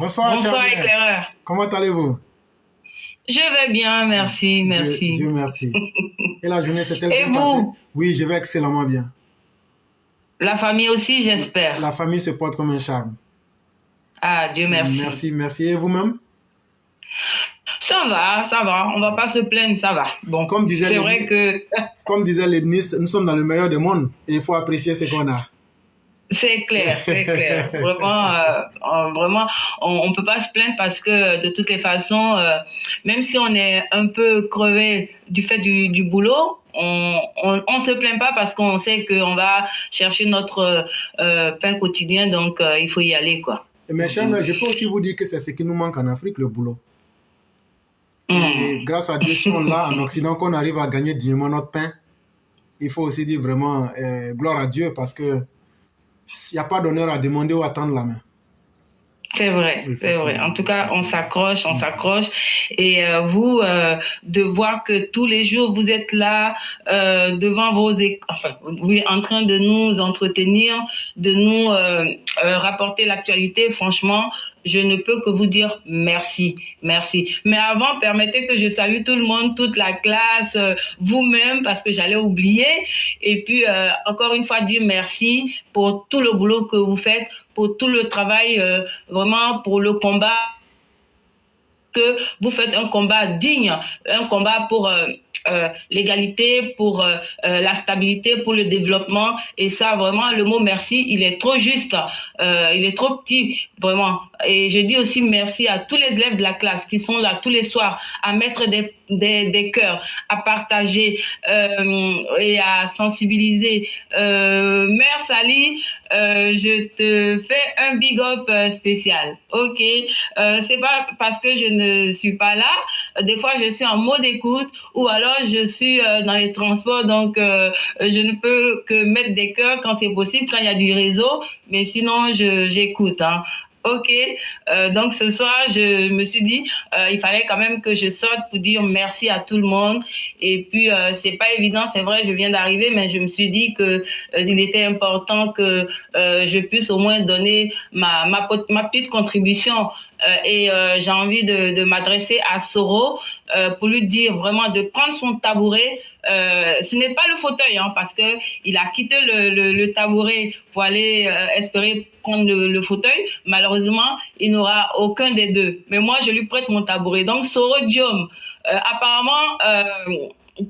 Bonsoir, cher Bonsoir, Blair. éclaireur. Comment allez-vous? Je vais bien, merci, Dieu merci. merci. Et la journée s'est-elle Et bien passée? vous, Oui, je vais excellemment bien. la famille aussi, j'espère. La famille se porte comme un charme. Ah, Dieu merci. Merci, merci. Et vous-même? Ça va, on va pas se plaindre, ça va. Bon, Comme disait c'est vrai Leibniz, que comme disait Leibniz, nous sommes dans le meilleur des mondes et il faut apprécier ce qu'on a. c'est clair, c'est clair. Vraiment, vraiment, on peut pas se plaindre parce que de toutes les façons, même si on est un peu crevé du fait du boulot, on se plaint pas parce qu'on sait qu'on va chercher notre pain quotidien, donc il faut y aller, quoi. Mais cher Blair, je peux aussi vous dire que c'est ce qui nous manque en Afrique, le boulot. Et Hmm. grâce à Dieu, si on l'a en Occident, qu'on arrive à gagner dignement notre pain, il faut aussi dire vraiment gloire à Dieu parce que il n'y a pas d'honneur à demander ou à tendre la main. C'est vrai, c'est vrai. En Effectivement, tout cas, on effectivement. s'accroche, on s'accroche. Et vous, de voir que tous les jours vous êtes là devant enfin, oui, en train de nous entretenir, de nous rapporter l'actualité. Franchement, je ne peux que vous dire merci, merci. Mais avant, permettez que je salue tout le monde, toute la classe, vous-même, parce que j'allais oublier. Et puis, encore une fois, dire merci pour tout le boulot que vous faites, pour tout le travail, vraiment pour le combat, que vous faites un combat digne, un combat pour l'égalité, pour la stabilité, pour le développement. Et ça, vraiment, le mot merci, il est trop juste, il est trop petit, vraiment. Et je dis aussi merci à tous les élèves de la classe qui sont là tous les soirs à mettre des cœurs, à partager et à sensibiliser. Mère Sally, je te fais un big up spécial. Ok, c'est pas parce que je ne suis pas là. Des fois, je suis en mode écoute ou alors je suis dans les transports, donc je ne peux que mettre des cœurs quand c'est possible, quand il y a du réseau. Mais sinon, j'écoute. Hein. Ok, donc ce soir, je me suis dit, il fallait quand même que je sorte pour dire merci à tout le monde. Et puis, c'est pas évident, c'est vrai, je viens d'arriver, mais je me suis dit que il était important que je puisse au moins donner ma petite contribution. Et j'ai envie de m'adresser à Soro pour lui dire vraiment de prendre son tabouret. Ce n'est pas le fauteuil, hein, parce que il a quitté le tabouret pour aller espérer prendre le fauteuil. Malheureusement, il n'aura aucun des deux. Mais moi, je lui prête mon tabouret. Donc, Soro Diom, apparemment,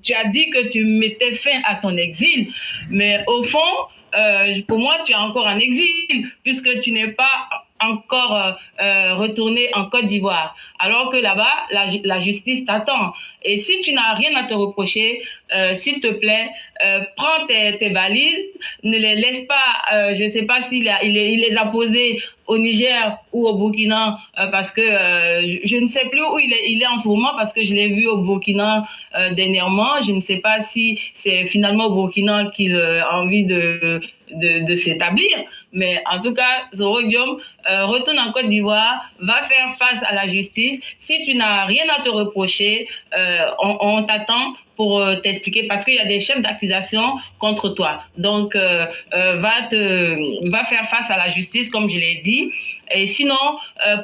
tu as dit que tu mettais fin à ton exil, mais au fond, pour moi, tu es encore en exil, puisque tu n'es pas encore retourné en Côte d'Ivoire, alors que là-bas, la justice t'attend. Et si tu n'as rien à te reprocher, s'il te plaît, prends tes valises, ne les laisse pas, je ne sais pas s'il il les a posées au Niger ou au Burkina, parce que je ne sais plus où il est en ce moment, parce que je l'ai vu au Burkina dernièrement. Je ne sais pas si c'est finalement au Burkina qu'il a envie de s'établir. Mais en tout cas, Zoro Diom, retourne en Côte d'Ivoire, va faire face à la justice. Si tu n'as rien à te reprocher, on t'attend pour t'expliquer, parce qu'il y a des chefs d'accusation contre toi. Donc, va faire face à la justice, comme je l'ai dit. Et sinon,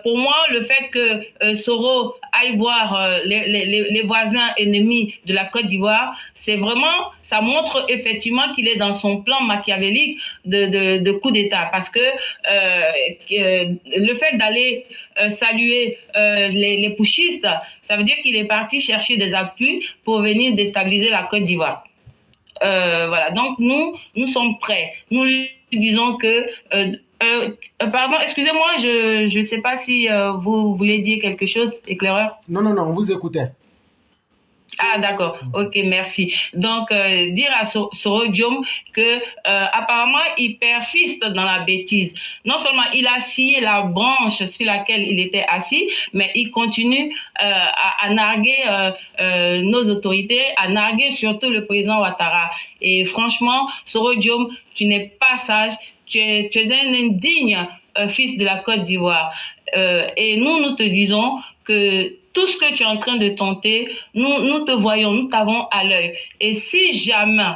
pour moi, le fait que Soro aille voir les voisins ennemis de la Côte d'Ivoire, c'est vraiment, ça montre effectivement qu'il est dans son plan machiavélique de coup d'État. Parce que le fait d'aller saluer les putschistes, ça veut dire qu'il est parti chercher des appuis pour venir déstabiliser la Côte d'Ivoire. Voilà, donc nous sommes prêts. Nous lui disons que pardon, excusez-moi, je sais pas si vous voulez dire quelque chose, éclaireur. Non, non, non, on vous écoutait. Ah d'accord, ok, merci. Donc dire à Sorodium que apparemment il persiste dans la bêtise. Non seulement il a scié la branche sur laquelle il était assis, mais il continue à narguer nos autorités, à narguer surtout le président Ouattara. Et franchement, Sorodium, tu n'es pas sage, tu es un indigne fils de la Côte d'Ivoire. Et nous te disons que tout ce que tu es en train de tenter, nous te voyons, nous t'avons à l'œil. Et si jamais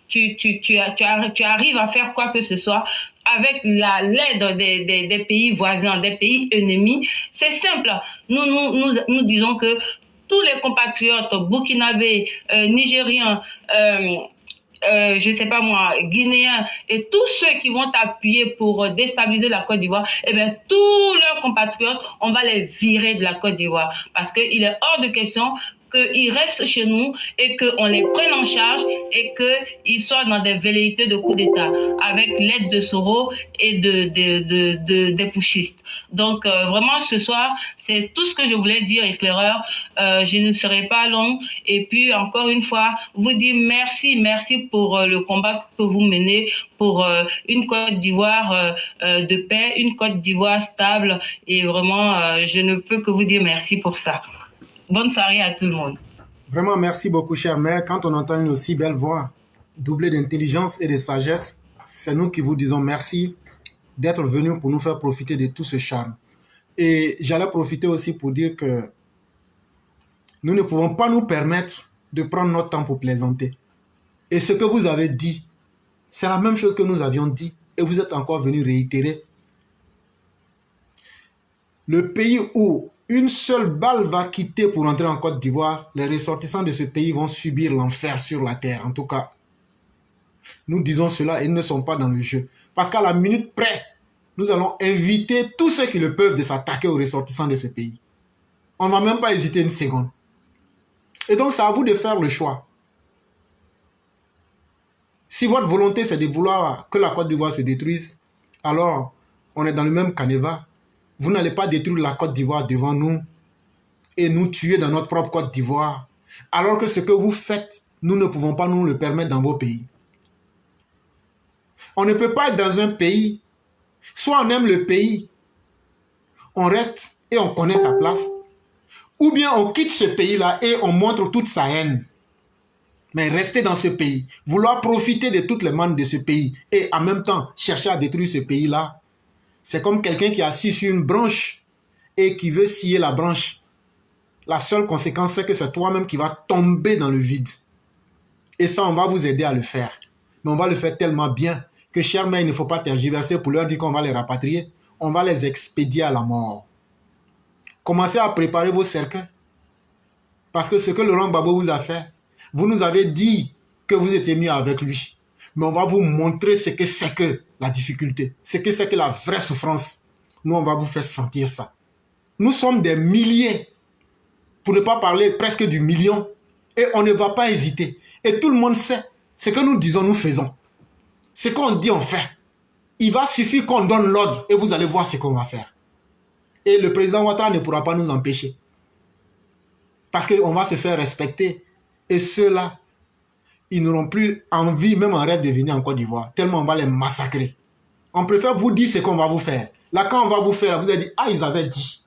tu arrives à faire quoi que ce soit, avec l'aide des pays voisins, des pays ennemis. C'est simple. Nous disons que tous les compatriotes burkinabés, nigériens, je ne sais pas moi, guinéens et tous ceux qui vont appuyer pour déstabiliser la Côte d'Ivoire, eh bien, tous leurs compatriotes, on va les virer de la Côte d'Ivoire parce qu'il est hors de question qu'ils restent chez nous et qu'on les prenne en charge et qu'ils soient dans des velléités de coup d'État avec l'aide de Soro et des putschistes. Donc, vraiment, ce soir, c'est tout ce que je voulais dire, éclaireur. Je ne serai pas long. Et puis, encore une fois, vous dire merci pour le combat que vous menez pour une Côte d'Ivoire de paix, une Côte d'Ivoire stable. Et vraiment, je ne peux que vous dire merci pour ça. Bonne soirée à tout le monde. Vraiment, merci beaucoup, chère mère. Quand on entend une aussi belle voix, doublée d'intelligence et de sagesse, c'est nous qui vous disons merci d'être venus pour nous faire profiter de tout ce charme. Et j'allais profiter aussi pour dire que nous ne pouvons pas nous permettre de prendre notre temps pour plaisanter. Et ce que vous avez dit, c'est la même chose que nous avions dit et vous êtes encore venus réitérer. Le pays où une seule balle va quitter pour entrer en Côte d'Ivoire, les ressortissants de ce pays vont subir l'enfer sur la terre. En tout cas, nous disons cela et ils ne sont pas dans le jeu. Parce qu'à la minute près, nous allons inviter tous ceux qui le peuvent de s'attaquer aux ressortissants de ce pays. On ne va même pas hésiter une seconde. Et donc, c'est à vous de faire le choix. Si votre volonté, c'est de vouloir que la Côte d'Ivoire se détruise, alors on est dans le même canevas. Vous n'allez pas détruire la Côte d'Ivoire devant nous et nous tuer dans notre propre Côte d'Ivoire. Alors que ce que vous faites, nous ne pouvons pas nous le permettre dans vos pays. On ne peut pas être dans un pays, soit on aime le pays, on reste et on connaît sa place, ou bien on quitte ce pays-là et on montre toute sa haine. Mais rester dans ce pays, vouloir profiter de toutes les mannes de ce pays et en même temps chercher à détruire ce pays-là, c'est comme quelqu'un qui est assis sur une branche et qui veut scier la branche. La seule conséquence, c'est que c'est toi-même qui vas tomber dans le vide. Et ça, on va vous aider à le faire. Mais on va le faire tellement bien que, chère mère, il ne faut pas tergiverser pour leur dire qu'on va les rapatrier. On va les expédier à la mort. Commencez à préparer vos cercueils. Parce que ce que Laurent Gbagbo vous a fait, vous nous avez dit que vous étiez mis avec lui. Mais on va vous montrer ce que c'est que la difficulté, ce que c'est que la vraie souffrance. Nous, on va vous faire sentir ça. Nous sommes des milliers, pour ne pas parler presque du million, et on ne va pas hésiter. Et tout le monde sait ce que nous disons, nous faisons. Ce qu'on dit, on fait. Il va suffire qu'on donne l'ordre et vous allez voir ce qu'on va faire. Et le président Ouattara ne pourra pas nous empêcher. Parce qu'on va se faire respecter. Et ceux-là, ils n'auront plus envie, même en rêve, de venir en Côte d'Ivoire. Tellement on va les massacrer. On préfère vous dire ce qu'on va vous faire. Là, quand on va vous faire, vous allez dire, ah, ils avaient dit.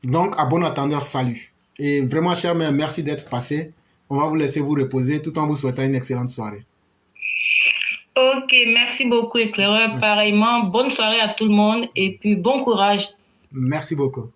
Donc, à bon entendeur, salut. Et vraiment, chère mère, merci d'être passé. On va vous laisser vous reposer tout en vous souhaitant une excellente soirée. Ok, merci beaucoup, éclaireur. Pareillement, bonne soirée à tout le monde et puis bon courage. Merci beaucoup.